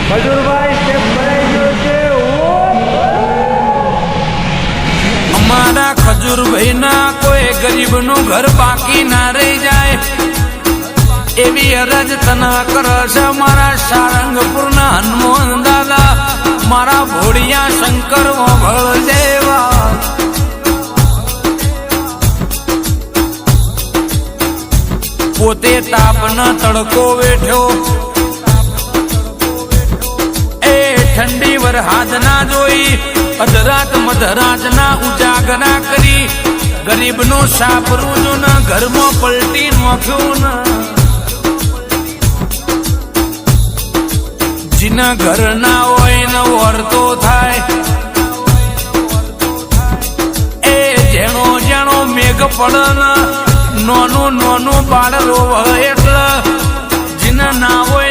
ખજૂરભાઈ કેમ ભરાઈ ગયો છે? અમારા ખજૂરભાઈ ના કોઈ ગરીબ નું ઘર બાકી ના રહી જાય એવી અરજ તના કરશે મારા સારંગપુર ના હનુમાન દાદા, મારા ભોળિયા શંકર ભળ જેવા. પોતે તાપના તડકો વેઠ્યો એ ઠંડી વરહાદ ના જોઈ, અધરાત મધરાત ના ઉજાગરા કરી ગરીબ નો સાપરું જો ના ઘરમાં પલટી નોખ્યું ના. જીના ઘર ના હોય ને વર્તો થાય એ જેણો જેણો મેઘ પડે નોનું નોનું બાળ રોવ એટલે જીના ના હોય